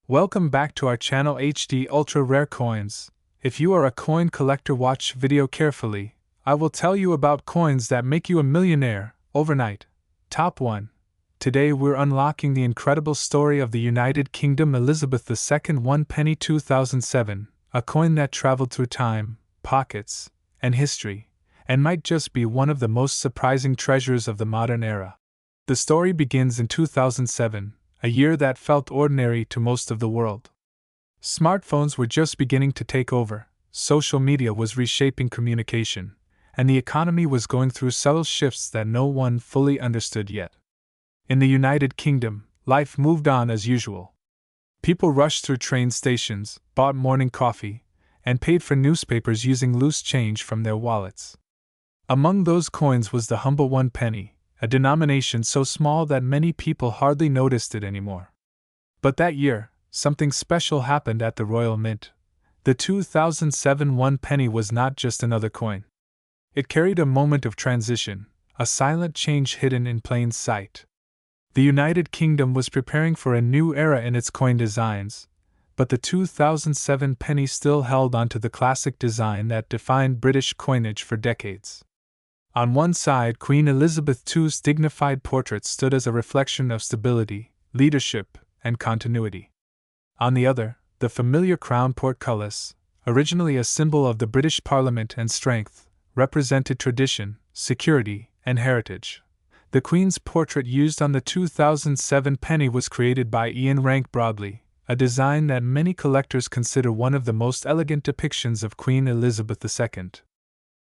Welcome back to our channel HD Ultra Rare Coins. If you are a coin collector, watch video carefully. I will tell you about coins that make you a millionaire overnight. Top 1. Today we're unlocking the incredible story of the United Kingdom Elizabeth II 1 penny 2007, a coin that traveled through time, pockets, and history, and might just be one of the most surprising treasures of the modern era. The story begins in 2007, a year that felt ordinary to most of the world. Smartphones were just beginning to take over, social media was reshaping communication, and the economy was going through subtle shifts that no one fully understood yet. In the United Kingdom, life moved on as usual. People rushed through train stations, bought morning coffee, and paid for newspapers using loose change from their wallets. Among those coins was the humble 1 penny, a denomination so small that many people hardly noticed it anymore. But that year, something special happened at the Royal Mint. The 2007 1 penny was not just another coin. It carried a moment of transition, a silent change hidden in plain sight. The United Kingdom was preparing for a new era in its coin designs, but the 2007 penny still held onto the classic design that defined British coinage for decades. On one side, Queen Elizabeth II's dignified portrait stood as a reflection of stability, leadership, and continuity. On the other, the familiar crown portcullis, originally a symbol of the British Parliament and strength, represented tradition, security, and heritage. The Queen's portrait used on the 2007 penny was created by Ian Rank Broadley, a design that many collectors consider one of the most elegant depictions of Queen Elizabeth II.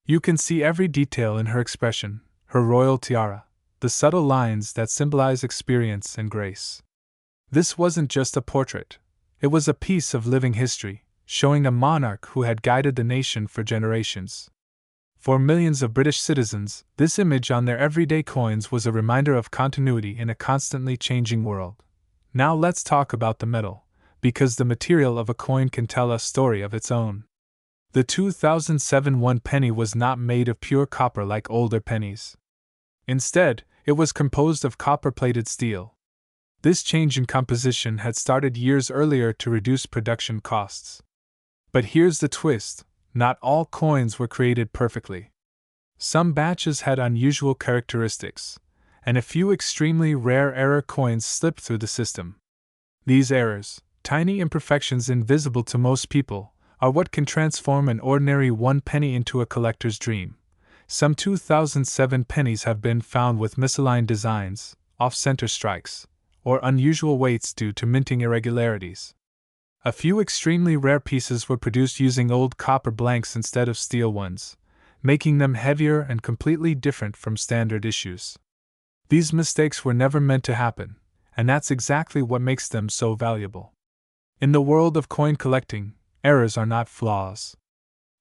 You can see every detail in her expression, her royal tiara, the subtle lines that symbolize experience and grace. This wasn't just a portrait, it was a piece of living history, showing a monarch who had guided the nation for generations. For millions of British citizens, this image on their everyday coins was a reminder of continuity in a constantly changing world. Now let's talk about the metal, because the material of a coin can tell a story of its own. The 2007 1 penny was not made of pure copper like older pennies. Instead, it was composed of copper-plated steel. This change in composition had started years earlier to reduce production costs. But here's the twist: not all coins were created perfectly. Some batches had unusual characteristics, and a few extremely rare error coins slipped through the system. These errors, tiny imperfections invisible to most people, are what can transform an ordinary 1 penny into a collector's dream. Some 2007 pennies have been found with misaligned designs, off-center strikes, or unusual weights due to minting irregularities. A few extremely rare pieces were produced using old copper blanks instead of steel ones, making them heavier and completely different from standard issues. These mistakes were never meant to happen, and that's exactly what makes them so valuable. In the world of coin collecting, errors are not flaws.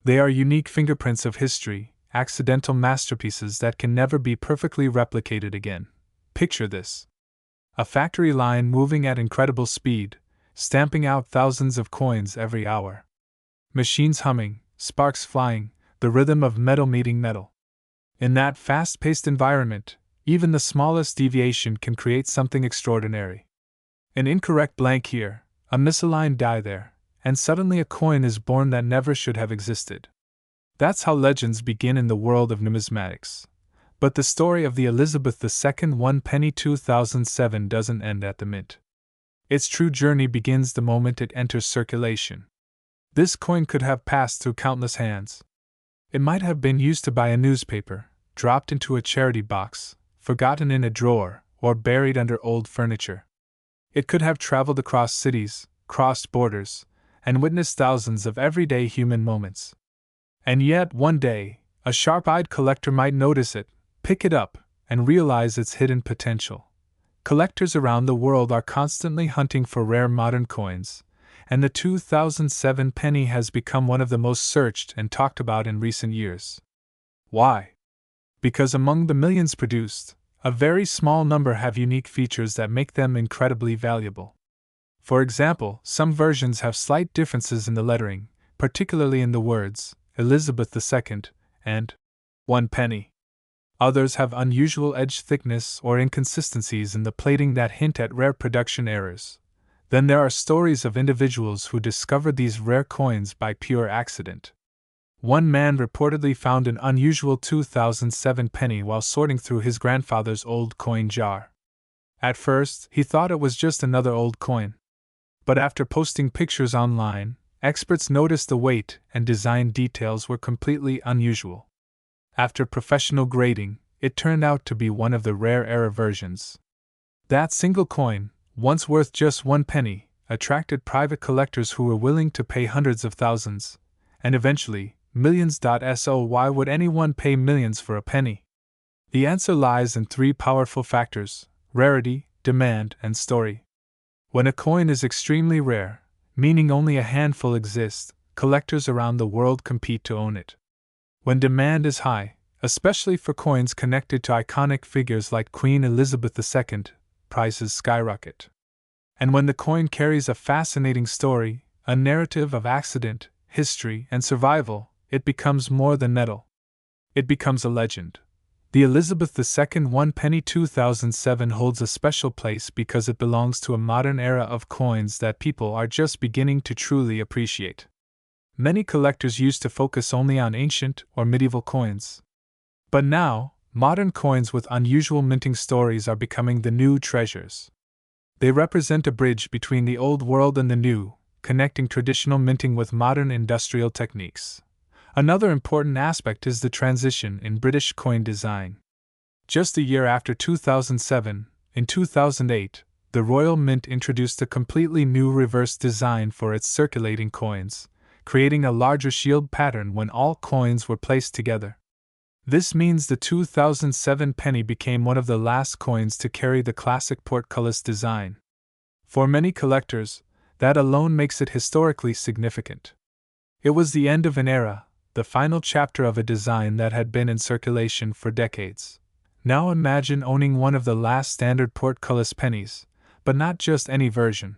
They are unique fingerprints of history, accidental masterpieces that can never be perfectly replicated again. Picture this: a factory line moving at incredible speed, stamping out thousands of coins every hour. Machines humming, sparks flying, the rhythm of metal meeting metal. In that fast-paced environment, even the smallest deviation can create something extraordinary. An incorrect blank here, a misaligned die there, and suddenly a coin is born that never should have existed. That's how legends begin in the world of numismatics. But the story of the Elizabeth II 1 penny 2007 doesn't end at the mint. Its true journey begins the moment it enters circulation. This coin could have passed through countless hands. It might have been used to buy a newspaper, dropped into a charity box, forgotten in a drawer, or buried under old furniture. It could have traveled across cities, crossed borders, and witnessed thousands of everyday human moments. And yet, one day, a sharp-eyed collector might notice it, pick it up, and realize its hidden potential. Collectors around the world are constantly hunting for rare modern coins, and the 2007 penny has become one of the most searched and talked about in recent years. Why? Because among the millions produced, a very small number have unique features that make them incredibly valuable. For example, some versions have slight differences in the lettering, particularly in the words Elizabeth II and 1 penny. Others have unusual edge thickness or inconsistencies in the plating that hint at rare production errors. Then there are stories of individuals who discovered these rare coins by pure accident. One man reportedly found an unusual 2007 penny while sorting through his grandfather's old coin jar. At first, he thought it was just another old coin. But after posting pictures online, experts noticed the weight and design details were completely unusual. After professional grading, it turned out to be one of the rare error versions. That single coin, once worth just 1 penny, attracted private collectors who were willing to pay hundreds of thousands, and eventually, millions. So why would anyone pay millions for a penny? The answer lies in 3 powerful factors: rarity, demand, and story. When a coin is extremely rare, meaning only a handful exist, collectors around the world compete to own it. When demand is high, especially for coins connected to iconic figures like Queen Elizabeth II, prices skyrocket. And when the coin carries a fascinating story, a narrative of accident, history, and survival, it becomes more than metal. It becomes a legend. The Elizabeth II 1 penny 2007 holds a special place because it belongs to a modern era of coins that people are just beginning to truly appreciate. Many collectors used to focus only on ancient or medieval coins. But now, modern coins with unusual minting stories are becoming the new treasures. They represent a bridge between the old world and the new, connecting traditional minting with modern industrial techniques. Another important aspect is the transition in British coin design. Just a year after 2007, in 2008, the Royal Mint introduced a completely new reverse design for its circulating coins, creating a larger shield pattern when all coins were placed together. This means the 2007 penny became one of the last coins to carry the classic portcullis design. For many collectors, that alone makes it historically significant. It was the end of an era, the final chapter of a design that had been in circulation for decades. Now imagine owning one of the last standard portcullis pennies, but not just any version.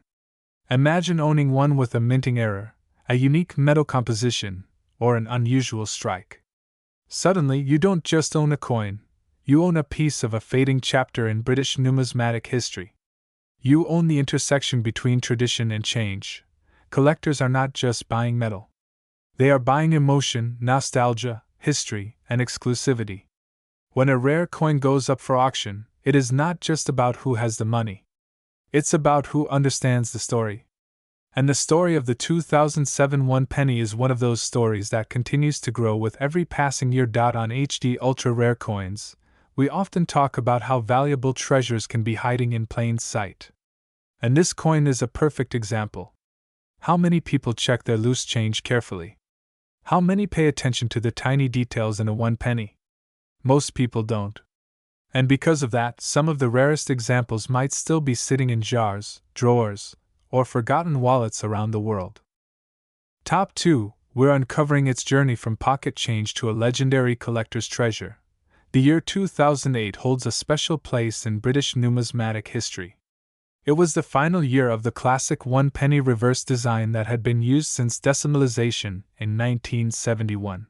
Imagine owning one with a minting error, a unique metal composition, or an unusual strike. Suddenly, you don't just own a coin, you own a piece of a fading chapter in British numismatic history. You own the intersection between tradition and change. Collectors are not just buying metal. They are buying emotion, nostalgia, history, and exclusivity. When a rare coin goes up for auction, it is not just about who has the money. It's about who understands the story. And the story of the 2007 1 penny is one of those stories that continues to grow with every passing year. On HD Ultra Rare Coins, we often talk about how valuable treasures can be hiding in plain sight. And this coin is a perfect example. How many people check their loose change carefully? How many pay attention to the tiny details in a 1 penny? Most people don't. And because of that, some of the rarest examples might still be sitting in jars, drawers, or forgotten wallets around the world. Top 2, we're uncovering its journey from pocket change to a legendary collector's treasure. The year 2008 holds a special place in British numismatic history. It was the final year of the classic 1 penny reverse design that had been used since decimalization in 1971.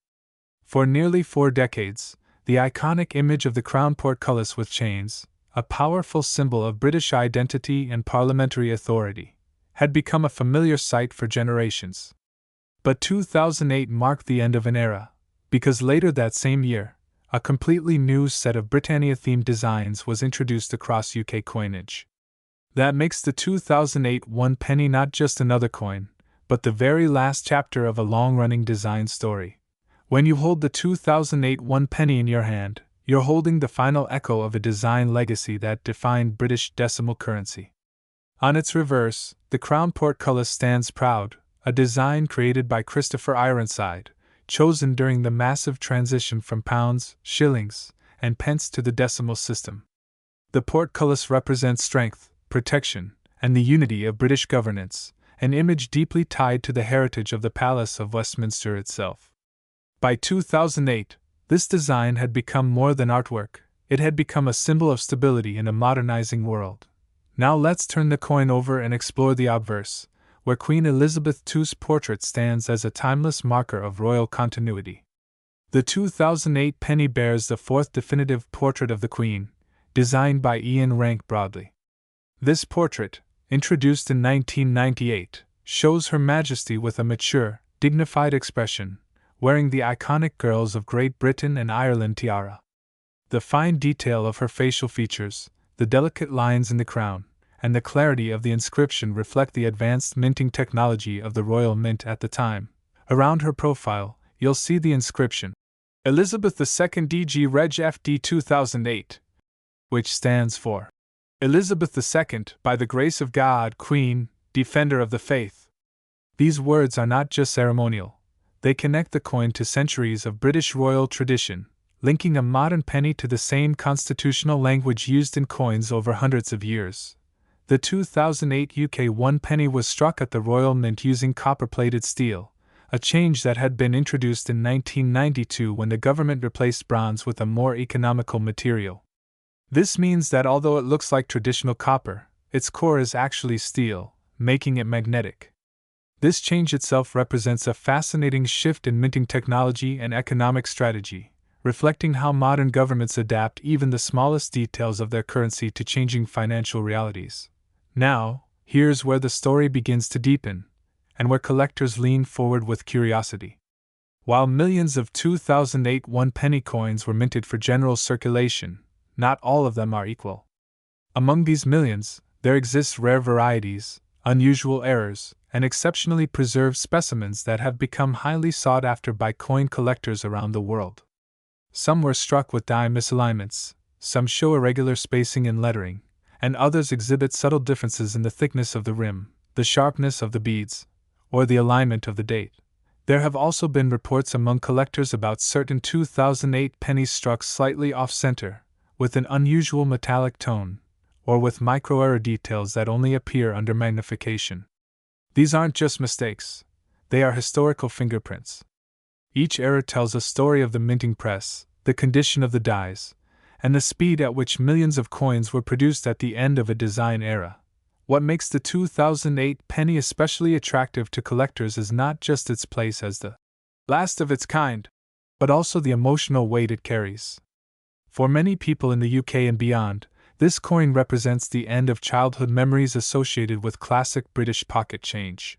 For nearly 4 decades, the iconic image of the crown portcullis with chains, a powerful symbol of British identity and parliamentary authority, had become a familiar sight for generations. But 2008 marked the end of an era, because later that same year, a completely new set of Britannia-themed designs was introduced across UK coinage. That makes the 2008 1 penny not just another coin, but the very last chapter of a long-running design story. When you hold the 2008 1 penny in your hand, you're holding the final echo of a design legacy that defined British decimal currency. On its reverse, the crown portcullis stands proud, a design created by Christopher Ironside, chosen during the massive transition from pounds, shillings, and pence to the decimal system. The portcullis represents strength, protection, and the unity of British governance, an image deeply tied to the heritage of the Palace of Westminster itself. By 2008, this design had become more than artwork, it had become a symbol of stability in a modernizing world. Now let's turn the coin over and explore the obverse, where Queen Elizabeth II's portrait stands as a timeless marker of royal continuity. The 2008 penny bears the 4th definitive portrait of the Queen, designed by Ian Rank Broadley. This portrait, introduced in 1998, shows Her Majesty with a mature, dignified expression, wearing the iconic Girls of Great Britain and Ireland tiara. The fine detail of her facial features, the delicate lines in the crown, and the clarity of the inscription reflect the advanced minting technology of the Royal Mint at the time. Around her profile, you'll see the inscription, Elizabeth II DG Reg FD 2008, which stands for Elizabeth II, by the grace of God, Queen, Defender of the Faith. These words are not just ceremonial, they connect the coin to centuries of British royal tradition, linking a modern penny to the same constitutional language used in coins over hundreds of years. The 2008 UK 1 penny was struck at the Royal Mint using copper-plated steel, a change that had been introduced in 1992 when the government replaced bronze with a more economical material. This means that although it looks like traditional copper, its core is actually steel, making it magnetic. This change itself represents a fascinating shift in minting technology and economic strategy, reflecting how modern governments adapt even the smallest details of their currency to changing financial realities. Now, here's where the story begins to deepen, and where collectors lean forward with curiosity. While millions of 2008 one-penny coins were minted for general circulation, not all of them are equal. Among these millions, there exist rare varieties, unusual errors, and exceptionally preserved specimens that have become highly sought after by coin collectors around the world. Some were struck with die misalignments, some show irregular spacing and lettering, and others exhibit subtle differences in the thickness of the rim, the sharpness of the beads, or the alignment of the date. There have also been reports among collectors about certain 2008 pennies struck slightly off-center, with an unusual metallic tone, or with micro-error details that only appear under magnification. These aren't just mistakes, they are historical fingerprints. Each error tells a story of the minting press, the condition of the dies, and the speed at which millions of coins were produced at the end of a design era. What makes the 2008 penny especially attractive to collectors is not just its place as the last of its kind, but also the emotional weight it carries. For many people in the UK and beyond, this coin represents the end of childhood memories associated with classic British pocket change.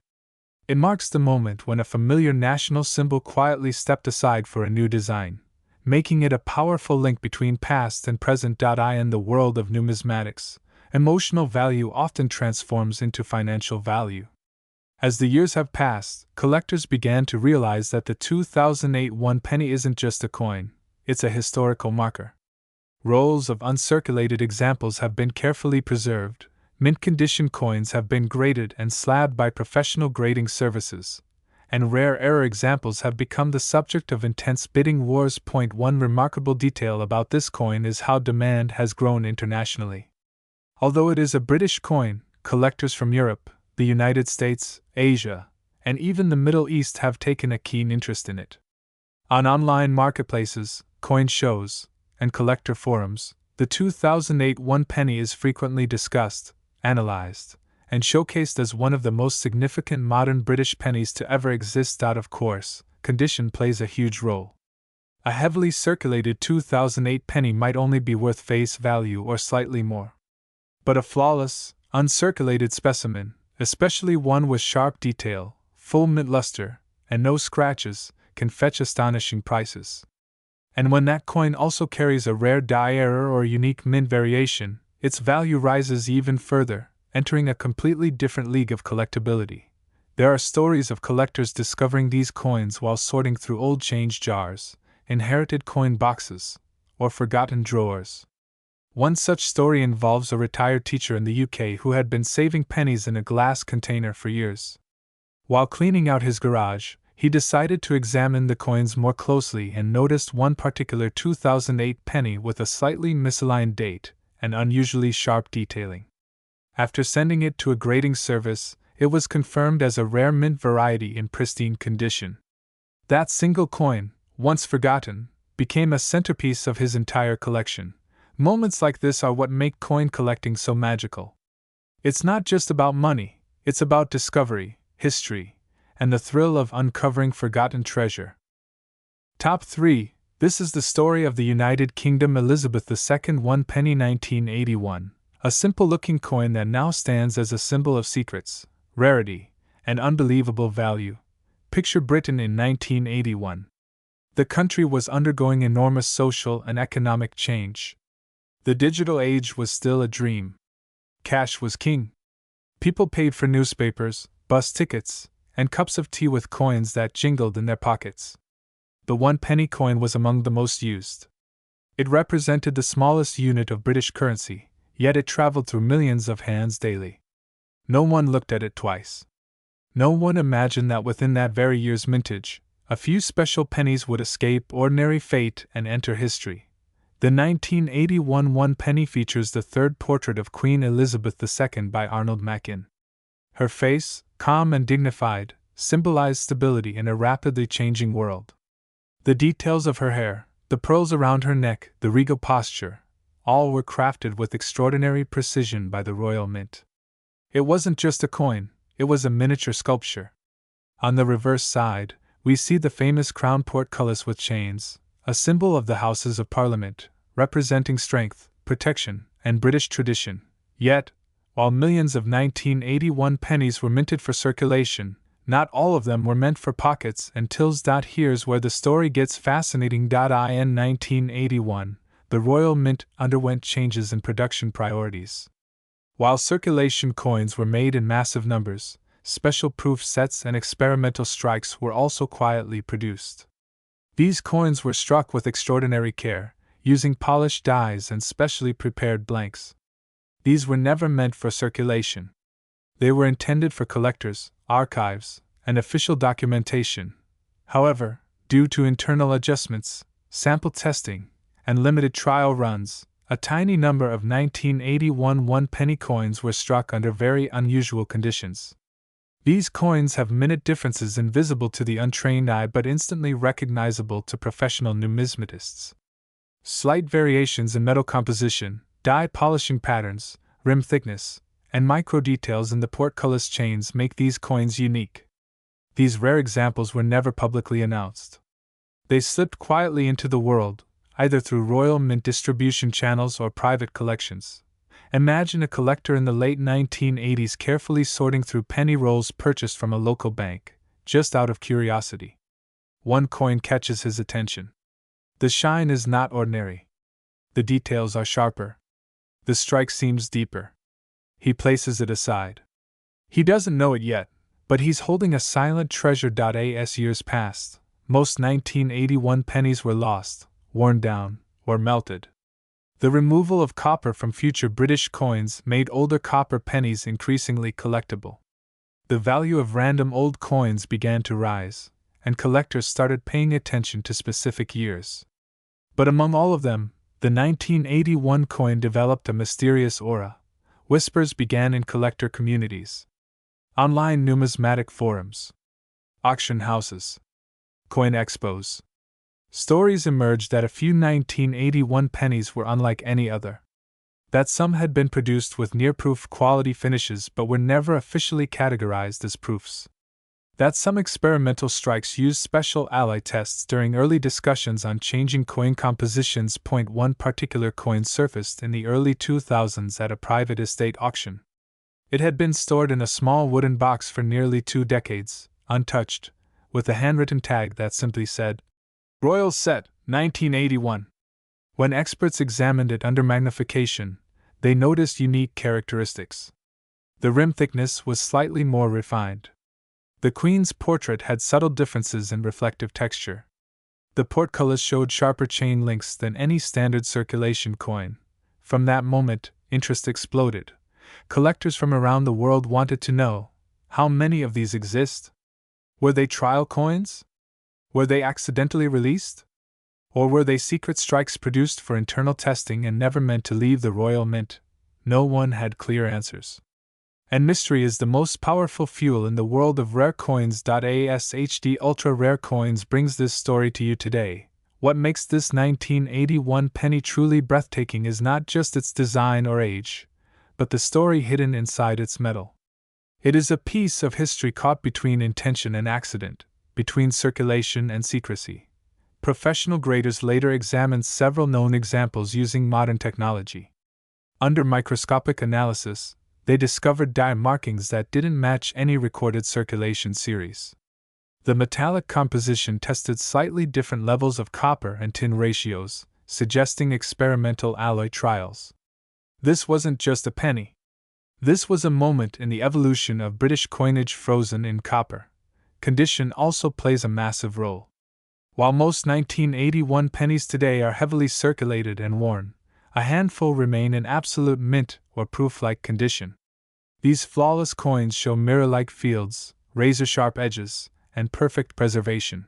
It marks the moment when a familiar national symbol quietly stepped aside for a new design, making it a powerful link between past and present. In the world of numismatics, emotional value often transforms into financial value. As the years have passed, collectors began to realize that the 2008 one penny isn't just a coin, it's a historical marker. Rolls of uncirculated examples have been carefully preserved, mint-condition coins have been graded and slabbed by professional grading services, and rare error examples have become the subject of intense bidding wars. One remarkable detail about this coin is how demand has grown internationally. Although it is a British coin, collectors from Europe, the United States, Asia, and even the Middle East have taken a keen interest in it. On online marketplaces, coin shows, and collector forums, the 2008 one penny is frequently discussed, analyzed, and showcased as one of the most significant modern British pennies to ever exist. Of course, condition plays a huge role. A heavily circulated 2008 penny might only be worth face value or slightly more. But a flawless, uncirculated specimen, especially one with sharp detail, full mint luster, and no scratches, can fetch astonishing prices. And when that coin also carries a rare die error or unique mint variation, its value rises even further, entering a completely different league of collectability. There are stories of collectors discovering these coins while sorting through old change jars, inherited coin boxes, or forgotten drawers. One such story involves a retired teacher in the UK who had been saving pennies in a glass container for years. While cleaning out his garage, he decided to examine the coins more closely and noticed one particular 2008 penny with a slightly misaligned date and unusually sharp detailing. After sending it to a grading service, it was confirmed as a rare mint variety in pristine condition. That single coin, once forgotten, became a centerpiece of his entire collection. Moments like this are what make coin collecting so magical. It's not just about money, it's about discovery, history, and the thrill of uncovering forgotten treasure. Top 3. This is the story of the United Kingdom Elizabeth II one penny 1981, A simple-looking coin that now stands as a symbol of secrets, rarity, and unbelievable value. Picture Britain in 1981. The country was undergoing enormous social and economic change. The digital age was still a dream. Cash was king. People paid for newspapers, bus tickets, and cups of tea with coins that jingled in their pockets. The 1 penny coin was among the most used. It represented the smallest unit of British currency, yet it traveled through millions of hands daily. No one looked at it twice. No one imagined that within that very year's mintage, a few special pennies would escape ordinary fate and enter history. The 1981 1 penny features the third portrait of Queen Elizabeth II by Arnold Machin. Her face, calm and dignified, symbolized stability in a rapidly changing world. The details of her hair, the pearls around her neck, the regal posture, all were crafted with extraordinary precision by the Royal Mint. It wasn't just a coin, it was a miniature sculpture. On the reverse side, we see the famous crown portcullis with chains, a symbol of the Houses of Parliament, representing strength, protection, and British tradition. Yet, while millions of 1981 pennies were minted for circulation, not all of them were meant for pockets and tills. Here's where the story gets fascinating. In 1981, the Royal Mint underwent changes in production priorities. While circulation coins were made in massive numbers, special proof sets and experimental strikes were also quietly produced. These coins were struck with extraordinary care, using polished dies and specially prepared blanks. These were never meant for circulation. They were intended for collectors, archives, and official documentation. However, due to internal adjustments, sample testing, and limited trial runs, a tiny number of 1981 1 penny coins were struck under very unusual conditions. These coins have minute differences invisible to the untrained eye but instantly recognizable to professional numismatists. Slight variations in metal composition, die polishing patterns, rim thickness, and micro details in the portcullis chains make these coins unique. These rare examples were never publicly announced. They slipped quietly into the world, either through Royal Mint distribution channels or private collections. Imagine a collector in the late 1980s carefully sorting through penny rolls purchased from a local bank, just out of curiosity. One coin catches his attention. The shine is not ordinary. The details are sharper. The strike seems deeper. He places it aside. He doesn't know it yet, but he's holding a silent treasure. As years passed, most 1981 pennies were lost, worn down, or melted. The removal of copper from future British coins made older copper pennies increasingly collectible. The value of random old coins began to rise, and collectors started paying attention to specific years. But among all of them, the 1981 coin developed a mysterious aura. Whispers began in collector communities. Online numismatic forums. Auction houses. Coin expos. Stories emerged that a few 1981 pennies were unlike any other. That some had been produced with near-proof quality finishes but were never officially categorized as proofs. That some experimental strikes used special alloy tests during early discussions on changing coin compositions. One particular coin surfaced in the early 2000s at a private estate auction. It had been stored in a small wooden box for nearly 2 decades, untouched, with a handwritten tag that simply said, Royal Set, 1981. When experts examined it under magnification, they noticed unique characteristics. The rim thickness was slightly more refined. The Queen's portrait had subtle differences in reflective texture. The portcullis showed sharper chain links than any standard circulation coin. From that moment, interest exploded. Collectors from around the world wanted to know, how many of these exist? Were they trial coins? Were they accidentally released? Or were they secret strikes produced for internal testing and never meant to leave the Royal Mint? No one had clear answers. And mystery is the most powerful fuel in the world of rare coins. HD Ultra Rare Coins brings this story to you today. What makes this 1981 penny truly breathtaking is not just its design or age, but the story hidden inside its metal. It is a piece of history caught between intention and accident, between circulation and secrecy. Professional graders later examined several known examples using modern technology. Under microscopic analysis, they discovered dye markings that didn't match any recorded circulation series. The metallic composition tested slightly different levels of copper and tin ratios, suggesting experimental alloy trials. This wasn't just a penny. This was a moment in the evolution of British coinage frozen in copper. Condition also plays a massive role. While most 1981 pennies today are heavily circulated and worn, a handful remain in absolute mint or proof-like condition. These flawless coins show mirror-like fields, razor-sharp edges, and perfect preservation.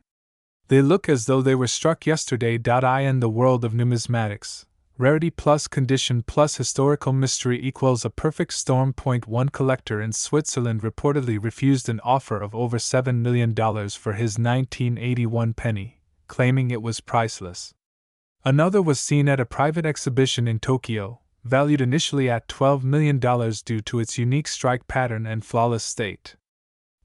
They look as though they were struck yesterday. In the world of numismatics, rarity plus condition plus historical mystery equals a perfect storm. One collector in Switzerland reportedly refused an offer of over $7 million for his 1981 penny, claiming it was priceless. Another was seen at a private exhibition in Tokyo, valued initially at $12 million due to its unique strike pattern and flawless state.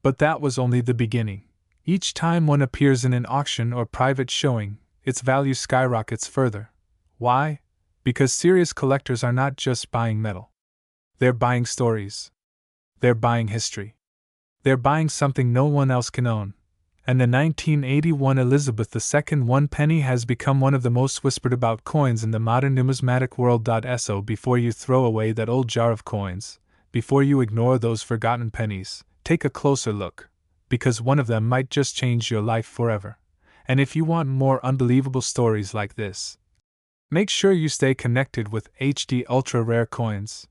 But that was only the beginning. Each time one appears in an auction or private showing, its value skyrockets further. Why? Because serious collectors are not just buying metal. They're buying stories. They're buying history. They're buying something no one else can own. And the 1981 Elizabeth II 1 penny has become one of the most whispered about coins in the modern numismatic world. So before you throw away that old jar of coins, before you ignore those forgotten pennies, take a closer look, because one of them might just change your life forever. And if you want more unbelievable stories like this, make sure you stay connected with HD Ultra Rare Coins.